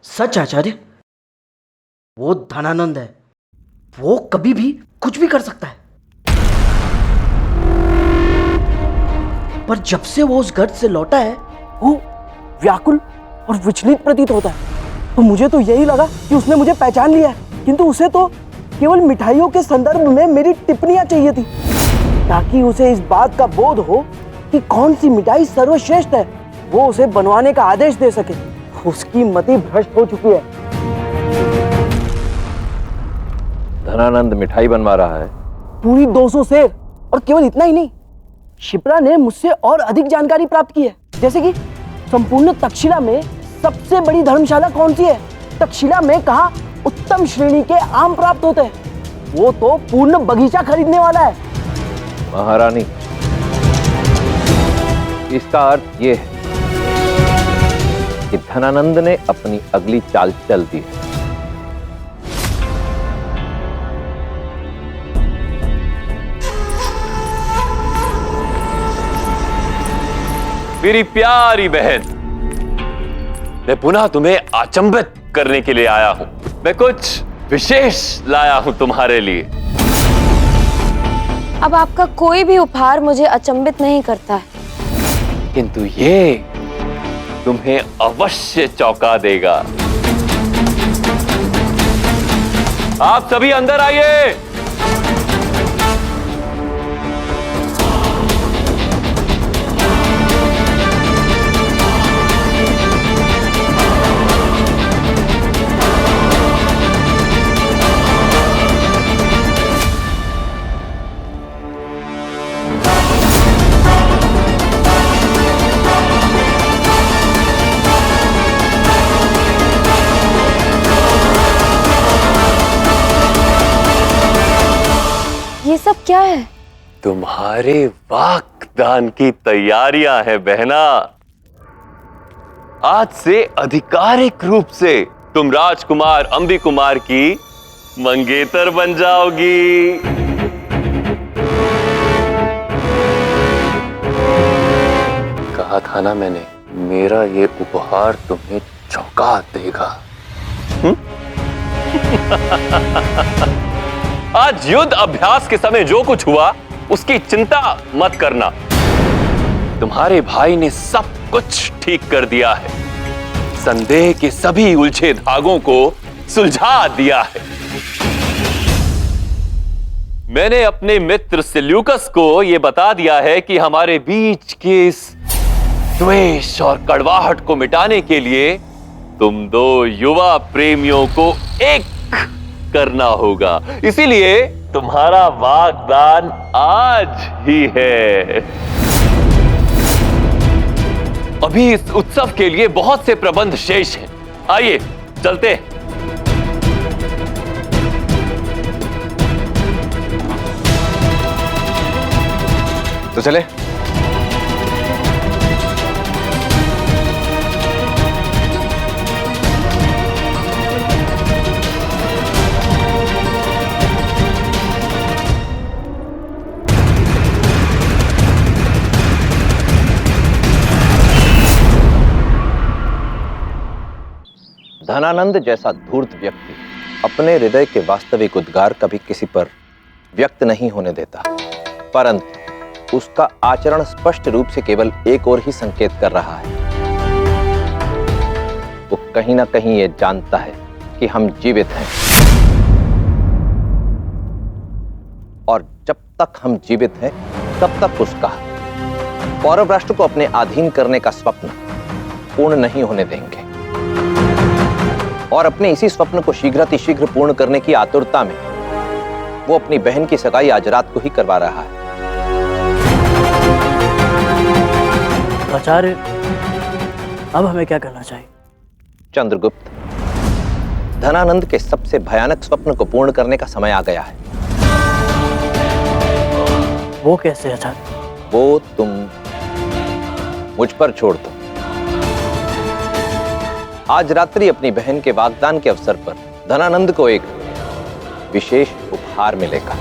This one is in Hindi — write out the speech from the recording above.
सच आचार्य, वो धनानंद है, वो कभी भी कुछ भी कर सकता है। पर जब से वो उस गर्त से लौटा है, वो व्याकुल और विचलित प्रतीत होता है। तो मुझे तो यही लगा कि उसने मुझे पहचान लिया है, किंतु उसे तो केवल मिठाइयों के संदर्भ में मेरी टिप्पणियां चाहिए थी, ताकि उसे इस बात का बोध हो कि कौन सी मिठाई सर्वश्रेष्ठ है, वो उसे बनवाने का आदेश दे सके। उसकी मति भ्रष्ट हो चुकी है। धनानंद मिठाई बनवा रहा है? पूरी 200 सेर, और केवल इतना ही नहीं, शिप्रा ने मुझसे और अधिक जानकारी प्राप्त की है। जैसे कि संपूर्ण तक्षशिला में सबसे बड़ी धर्मशाला कौन सी है, तक्षशिला में कहाँ उत्तम श्रेणी के आम प्राप्त होते हैं, वो तो पूर्ण बगीचा खरीदने वाला है। महारानी, इसका अर्थ ये है कि धनानंद ने अपनी अगली चाल चल दी है। मेरी प्यारी बहन, मैं पुनः तुम्हें अचंभित करने के लिए आया हूं। मैं कुछ विशेष लाया हूं तुम्हारे लिए। अब आपका कोई भी उपहार मुझे अचंभित नहीं करता है, किंतु ये तुम्हें अवश्य चौंका देगा। आप सभी अंदर आइए। ये सब क्या है? तुम्हारे वागदान की तैयारियां हैं बहना। आज से आधिकारिक रूप से तुम राजकुमार अंबी कुमार की मंगेतर बन जाओगी। कहा था ना मैंने, मेरा ये उपहार तुम्हें चौंका देगा। आज युद्ध अभ्यास के समय जो कुछ हुआ उसकी चिंता मत करना। तुम्हारे भाई ने सब कुछ ठीक कर दिया है, संदेह के सभी उलझे धागों को सुलझा दिया है। मैंने अपने मित्र सेल्यूकस को यह बता दिया है कि हमारे बीच के इस द्वेष और कड़वाहट को मिटाने के लिए तुम दो युवा प्रेमियों को एक करना होगा। इसीलिए तुम्हारा वागदान आज ही है। अभी इस उत्सव के लिए बहुत से प्रबंध शेष हैं। आइए चलते हैं। तो चले। धनानंद जैसा धूर्त व्यक्ति अपने हृदय के वास्तविक उद्गार कभी किसी पर व्यक्त नहीं होने देता, परंतु उसका आचरण स्पष्ट रूप से केवल एक और ही संकेत कर रहा है। वो कहीं ना कहीं ये जानता है कि हम जीवित हैं, और जब तक हम जीवित हैं तब तक उसका पौरव राष्ट्र को अपने अधीन करने का स्वप्न पूर्ण नहीं होने देंगे, और अपने इसी स्वप्न को शीघ्रातिशीघ्र पूर्ण करने की आतुरता में वो अपनी बहन की सगाई आज रात को ही करवा रहा है। आचार्य, अब हमें क्या करना चाहिए? चंद्रगुप्त, धनानंद के सबसे भयानक स्वप्न को पूर्ण करने का समय आ गया है। वो कैसे आचार्य? वो तुम मुझ पर छोड़ दो। आज रात्रि अपनी बहन के वागदान के अवसर पर धनानंद को एक विशेष उपहार मिलेगा।